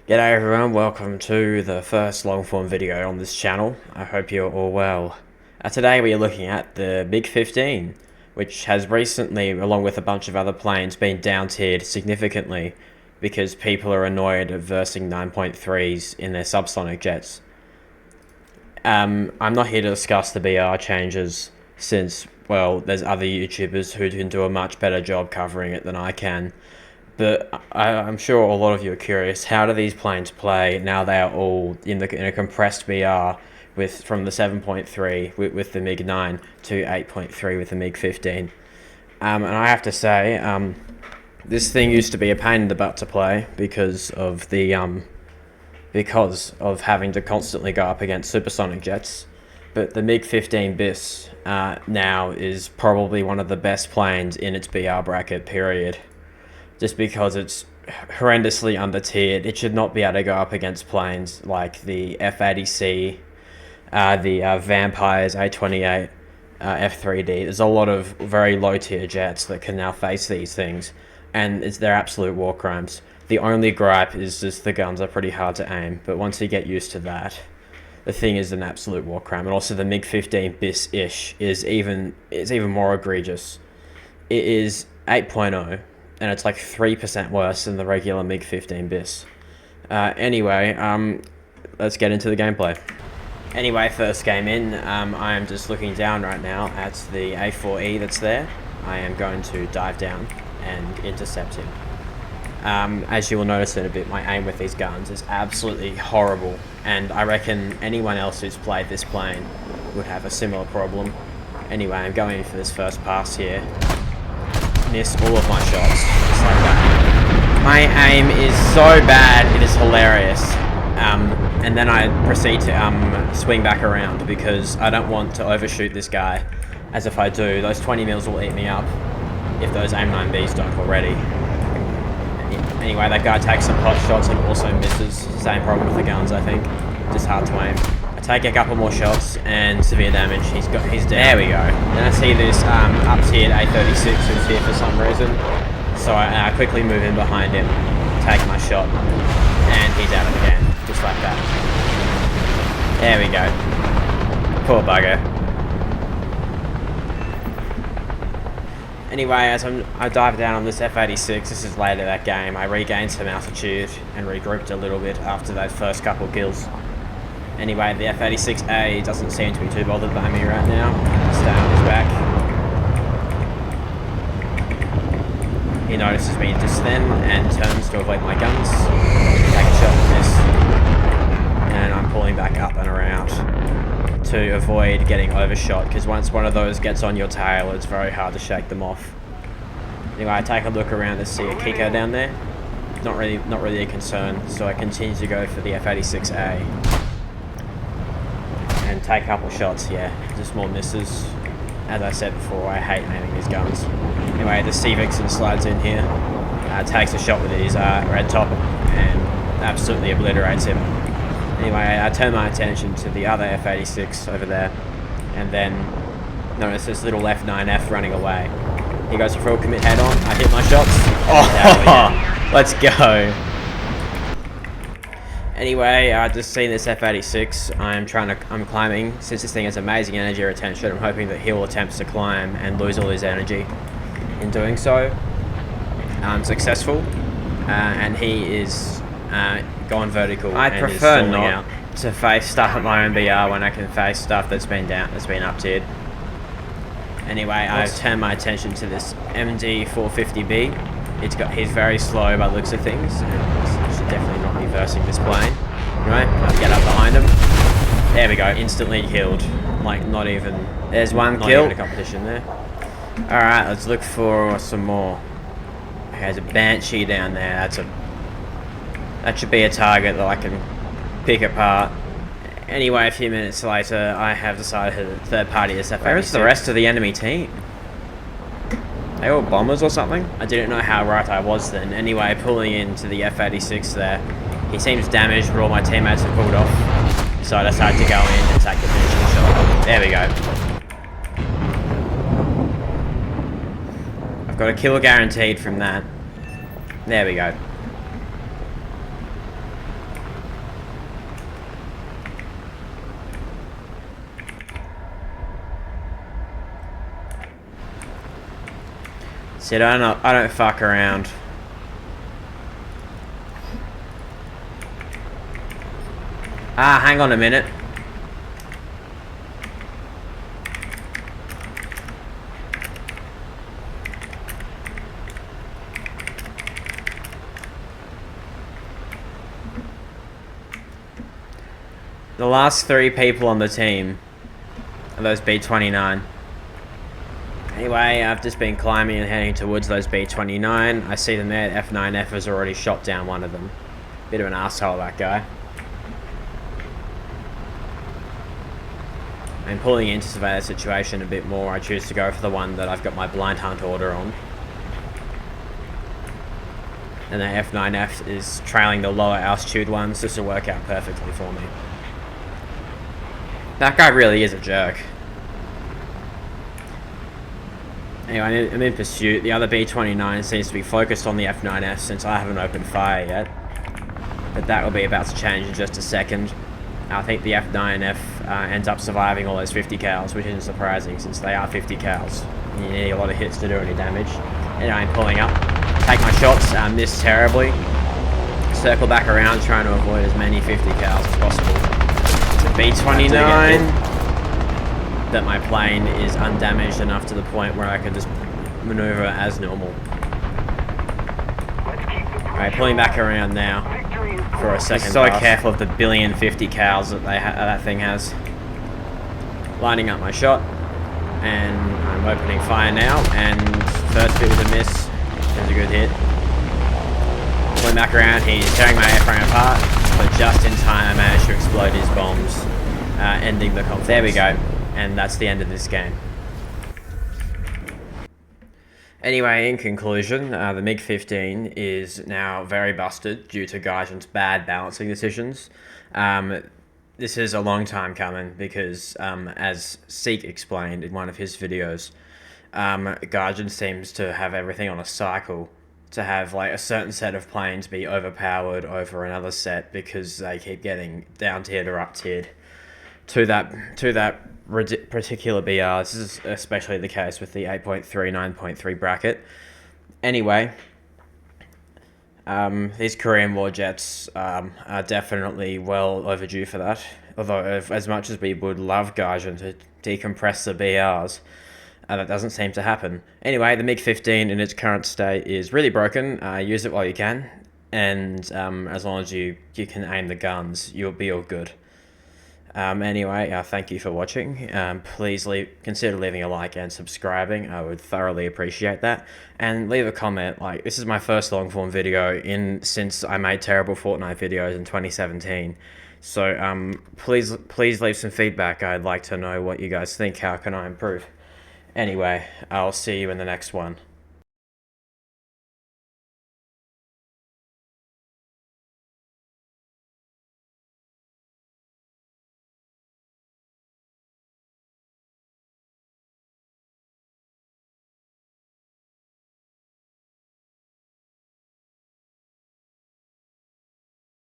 G'day everyone, welcome to the first long form video on this channel. I hope you're all well. Today we are looking at the MiG 15, which has recently, along with a bunch of other planes, been down-tiered significantly because people are annoyed of versing 9.3s in their subsonic jets. I'm not here to discuss the BR changes since, well, there's other YouTubers who can do a much better job covering it than I can. But I'm sure a lot of you are curious, how do these planes play now they are all in a compressed BR from the 7.3 with the MiG-9 to 8.3 with the MiG-15? And I have to say, this thing used to be a pain in the butt to play because of having to constantly go up against supersonic jets. But the MiG-15 bis now is probably one of the best planes in its BR bracket, period. Just because it's horrendously under-tiered. It should not be able to go up against planes like the F-80C, the Vampires A-28, F-3D. There's a lot of very low-tier jets that can now face these things, and they're absolute war crimes. The only gripe is just the guns are pretty hard to aim, but once you get used to that, the thing is an absolute war crime. And also the MiG-15 bis-ish is even more egregious. It is 8.0. And it's like 3% worse than the regular MiG-15 bis. Anyway, let's get into the gameplay. Anyway, first game in, I am just looking down right now at the A4E that's there. I am going to dive down and intercept him. As you will notice in a bit, my aim with these guns is absolutely horrible, and I reckon anyone else who's played this plane would have a similar problem. Anyway, I'm going for this first pass here. Miss all of my shots, just like that. My aim is so bad, it is hilarious. And then I proceed to swing back around because I don't want to overshoot this guy, as if I do, those 20 mils will eat me up if those AIM-9Bs don't already. Anyway, that guy takes some pot shots and also misses. Same problem with the guns, I think. Just hard to aim. I take a couple more shots and severe damage. He's down. There we go. Then I see this up-tiered A36 who's here for some reason. So I quickly move in behind him, take my shot, and he's out of the game. Just like that. There we go. Poor bugger. Anyway, as I dive down on this F-86, this is later that game, I regained some altitude and regrouped a little bit after those first couple kills. Anyway, the F-86A doesn't seem to be too bothered by me right now. Stay on his back. He notices me just then and turns to avoid my guns. Take a shot at this. And I'm pulling back up and around to avoid getting overshot, because once one of those gets on your tail, it's very hard to shake them off. Anyway, I take a look around to see a kicker down there. Not really a concern, so I continue to go for the F-86A. And take a couple shots, yeah, just more misses. As I said before, I hate aiming these guns. Anyway, the C-Vixen slides in here, takes a shot with his red top, and absolutely obliterates him. Anyway, I turn my attention to the other F-86 over there, and then notice this little F-9F running away. He goes for full commit head on, I hit my shots. Oh, let's go. Anyway, I just seen this F-86. I'm climbing. Since this thing has amazing energy retention, I'm hoping that he will attempt to climb and lose all his energy. In doing so, I'm successful, and he is gone vertical. I prefer not to face stuff at my own BR when I can face stuff that's been up-tiered. Anyway, I've turned my attention to this MD-450B. He's very slow by the looks of things, and should definitely not be versing this plane. Anyway, I'll get up behind him. There we go, instantly killed. Like, not even... There's one kill. Not even a competition there. Alright, let's look for some more. Okay, there's a Banshee down there. That should be a target that I can pick apart. Anyway, a few minutes later, I have decided to third party this F-86. Where is the rest of the enemy team? They were bombers or something? I didn't know how right I was then. Anyway, pulling into the F-86 there. He seems damaged, but all my teammates have pulled off. So I decided to go in and take the finishing shot. There we go. I've got a kill guaranteed from that. There we go. See, I don't fuck around. Ah, hang on a minute. The last 3 people on the team are those B-29. Anyway, I've just been climbing and heading towards those B-29. I see them there. F9F has already shot down one of them. Bit of an asshole, that guy. I'm pulling in to survey the situation a bit more. I choose to go for the one that I've got my blind hunt order on. And the F9F is trailing the lower altitude ones. This will work out perfectly for me. That guy really is a jerk. Anyway, I'm in pursuit. The other B-29 seems to be focused on the F9F since I haven't opened fire yet. But that will be about to change in just a second. I think the F9F ends up surviving all those 50 cals, which isn't surprising since they are 50 cals. You need a lot of hits to do any damage. Anyway, I'm pulling up. Take my shots, miss terribly. Circle back around, trying to avoid as many 50 cals as possible. The B-29, that my plane is undamaged enough to the point where I can just maneuver as normal. Alright, pulling back around now for a second. So careful of the 1,050 cals that that thing has. Lining up my shot, and I'm opening fire now, and first bit with a miss. That's a good hit. Pulling back around, he's tearing my airframe apart, but just in time I managed to explode his bombs, ending the conflict. There we go, and that's the end of this game. Anyway, in conclusion, the MiG-15 is now very busted due to Gajan's bad balancing decisions. This is a long time coming because, as Seek explained in one of his videos, Gajan seems to have everything on a cycle, to have like a certain set of planes be overpowered over another set because they keep getting down-tiered or up-tiered to that particular BR. This is especially the case with the 8.3, 9.3 bracket. Anyway, these Korean War jets are definitely well overdue for that. Although, as much as we would love Gajan to decompress the BRs, that doesn't seem to happen. Anyway, the MiG-15 in its current state is really broken. Use it while you can, and as long as you can aim the guns, you'll be all good. Anyway, thank you for watching. Please consider leaving a like and subscribing. I would thoroughly appreciate that. And leave a comment. Like, this is my first long form video since I made terrible Fortnite videos in 2017. So please leave some feedback. I'd like to know what you guys think. How can I improve? Anyway, I'll see you in the next one.